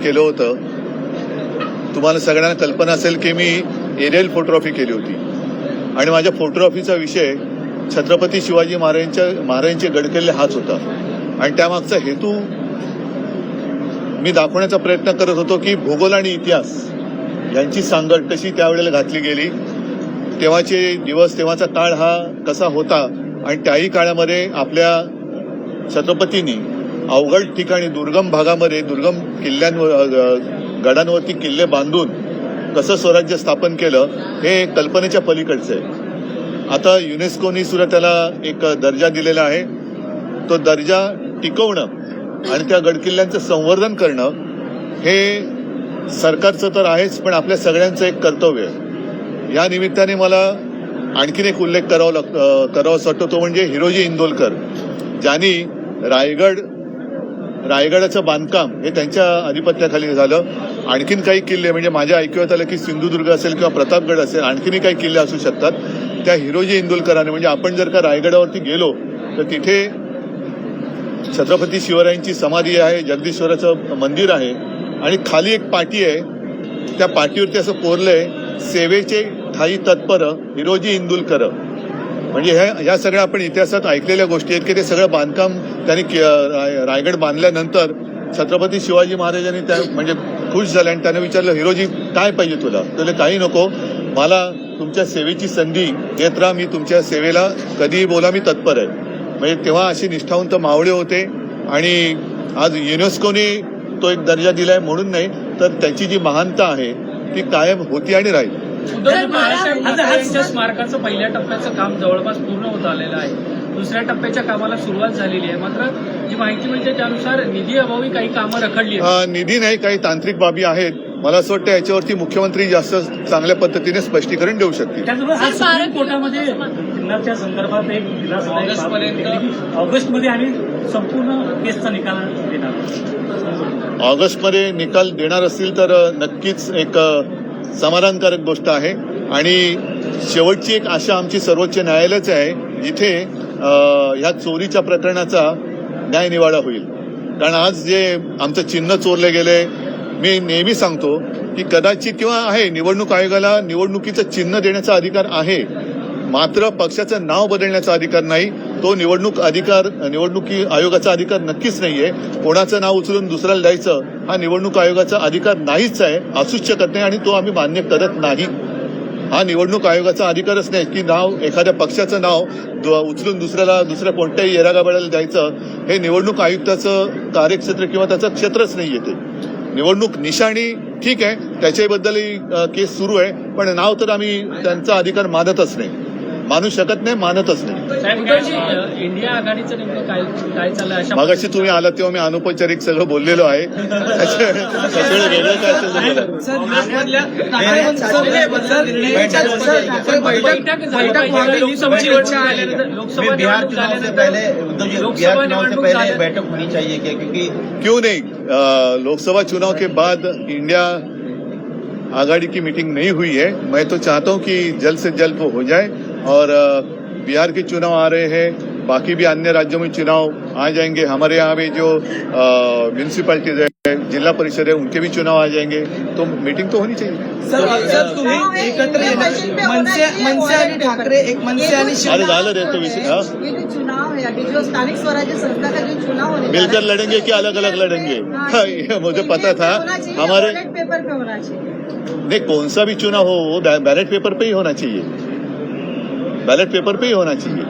केलं होतं. तुम्हाला सगळ्यांना कल्पना असेल की मी एरियल फोटोग्राफी केली होती आणि माझ्या फोटोग्राफीचा विषय छत्रपती शिवाजी महाराजांचे गडकिल्ले हाच होता. आणि त्यामागचा हेतू मी दाखवण्याचा प्रयत्न करत होतो की भूगोल आणि इतिहास यांची सांगड कशी त्यावेळेला घातली गेली, तेव्हाचे दिवस, तेव्हाचा काळ हा कसा होता आणि त्याही काळामध्ये आपल्या छत्रपतींनी अवघड ठिकाणी दुर्गम भागामध्ये दुर्गम किल्ल्यांवर गडांवरती किल्ले बांधून कसं स्वराज्य स्थापन केलं हे कल्पनेच्या पलीकडचं आहे. आता युनेस्कोनी सुद्धा त्याला एक दर्जा दिलेला आहे. तो दर्जा टिकवणं आणि त्या गडकिल्ल्यांचं संवर्धन करणं हे सरकारचं तर आहेच, पण आपल्या सगळ्यांचं एक कर्तव्य आहे. या निमित्ताने मला आणखीन एक उल्लेख करावासा वाटतो, तो म्हणजे हिरोजी इंदोलकर, ज्यांनी रायगडाचं बांधकाम हे त्यांच्या अधिपत्याखाली झालं. आणखीन काही किल्ले म्हणजे माझ्या ऐकण्यात आलं की सिंधुदुर्ग असेल किंवा प्रतापगड असेल, आणखीनही काही किल्ले असू शकतात. त्या हिरोजी इंदोलकरांनी म्हणजे आपण जर का रायगडावरती गेलो तर तिथे छत्रपती शिवरायांची समाधी आहे, जगदीश्वराचं मंदिर आहे आणि खाली एक पाटी आहे. त्या पाटीवरती असं कोरलंय, सेवेचे ठाई तत्पर हिरोजी इंदुलकर. म्हणजे ह्या सगळ्या आपण इतिहासात ऐकलेल्या गोष्टी आहेत की ते सगळं बांधकाम त्यांनी रायगड बांधल्यानंतर छत्रपती शिवाजी महाराजांनी त्या म्हणजे खुश झाले आणि त्याने विचारलं, हिरोजी काय पाहिजे तुला? तुला काही नको, मला तुमच्या सेवेची संधी देत राहा, मी तुमच्या सेवेला कधीही बोला, मी तत्पर आहे. म्हणजे तेव्हा अशी निष्ठावंत मावळे होते आणि आज युनेस्कोने तो एक दर्जा दिलाय म्हणून नाही, तर त्याची जी महानता आहे ती कायम होती आणि राहील. महाराष्ट्राच्या स्मारकाचं पहिल्या टप्प्याचं काम जवळपास पूर्ण होत आलेलं आहे. दुसऱ्या टप्प्याच्या कामाला सुरुवात झालेली आहे. मात्र जी माहिती मिळते त्यानुसार निधी अभावी काही कामं रखडली आहेत. निधी नाही, काही तांत्रिक बाबी आहेत. मला असं वाटतं याच्यावरती मुख्यमंत्री जास्त चांगल्या पद्धतीने स्पष्टीकरण देऊ शकतील. सुप्रीम कोर्टामध्ये किल्ल्याच्या संदर्भात एक ऑगस्टमध्ये आणि संपूर्ण केसचा निकाल देणार. ऑगस्टमध्ये निकाल देणार असतील तर नक्कीच एक समाधानकारक गोष्ट आहे. आणि शेवटची एक आशा आमची सर्वोच्च न्यायालयाच आहे, जिथे ह्या चोरीच्या प्रकरणाचा न्यायनिवाडा होईल. कारण आज जे आमचं चिन्ह चोरले गेले, मी नेहमी सांगतो की कदाचित किंवा आहे निवडणूक आयोगाला निवडणुकीचं चिन्ह देण्याचा अधिकार आहे, मात्र पक्षाचं नाव बदलण्याचा अधिकार नाही. तो निवडणुकी आयोगाचा अधिकार नक्कीच नाहीये. कोणाचं नाव उचलून दुसऱ्याला द्यायचं हा निवडणूक आयोगाचा अधिकार नाहीच आहे, असूच शकत नाही आणि तो आम्ही मान्य करत नाही. हा निवडणूक आयोगाचा अधिकारच नाही की नाव एखाद्या पक्षाचं नाव उचलून दुसऱ्या कोणत्याही येरागाबाळाला द्यायचं. हे निवडणूक आयुक्ताचं कार्यक्षेत्र किंवा त्याचं क्षेत्रच नाहीये. ते निवडणूक निशाणी ठीक आहे, त्याच्याबद्दलही केस सुरू आहे, पण नाव तर आम्ही त्यांचा अधिकार मानतच नाही, मानू शकत नाही, मानतच नाही. इंडिया आघाडीचं नेमकं काय चाललंय? मगाशी तुम्ही आलात तेव्हा मी अनौपचारिक सगळं बोललेलो आहे. वेगळं काय बैठक होनी चाहिए क्या? क्योंकि क्यों नहीं, लोकसभा चुनाव के बाद इंडिया आघाड़ी की मीटिंग नहीं हुई है. मैं तो चाहता हूं कि जल्द से जल्द वो हो जाए. और बिहार के चुनाव आ रहे हैं, बाकी भी अन्य राज्यों में चुनाव आ जाएंगे. हमारे यहाँ भी जो म्युनिसिपैलिटीज है, जिला परिषद है, उनके भी चुनाव आ जाएंगे. तो मीटिंग तो होनी चाहिए. सर तुम्ही एकत्र मनसे आणि ठाकरे एक मनसे आणि अरे झालं रे तो विषय. ये जो चुनाव है अभी, जो स्थानिक स्वराज्य संस्था का जो चुनाव होने मिलकर लड़ेंगे कि अलग अलग लड़ेंगे? ये मुझे पता था. हमारे पेपर पे होना चाहिए. नहीं, कौन सा भी चुनाव हो वो बैलेट पेपर पे ही होना चाहिए. बैलेट पेपर पे ही होना चाहिए.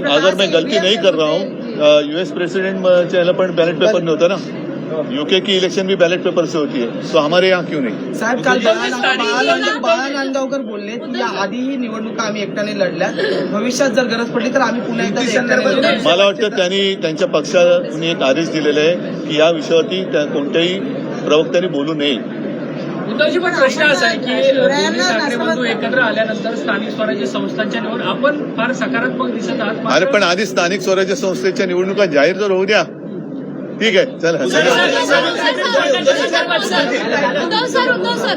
अगर मैं गलती नहीं कर रहा हूँ, यूएस प्रेसिडेंट चेहरा पण बैलेट पेपर में होता ना. यूके की इलेक्शन भी बैलेट पेपर से होती है, तो हमारे यहाँ क्यों नहीं? साहेब काल बाळा नांदगावकर बोलले की या आधीही निवडणुका आम्ही एकट्याने लढल्या, भविष्यात जर गरज पडली तर आम्ही पुन्हा एकदा एकट्याने लढू. मला वाटतं त्यांनी त्यांच्या पक्षाने एक आदेश दिलेला आहे की या विषयावरती कोणत्याही प्रवक्त्यांनी बोलू नये. उद्धवजी, पण प्रश्न असा आहे की दोन्ही ठाकरे बंधू एकत्र आल्यानंतर स्थानिक स्वराज्य संस्थांच्या निवड आपण फार सकारात्मक दिसत आहात. अरे पण आधी स्थानिक स्वराज्य संस्थेच्या निवडणुका जाहीर तर होऊ द्या. ठीक आहे, चला. उद्धव सर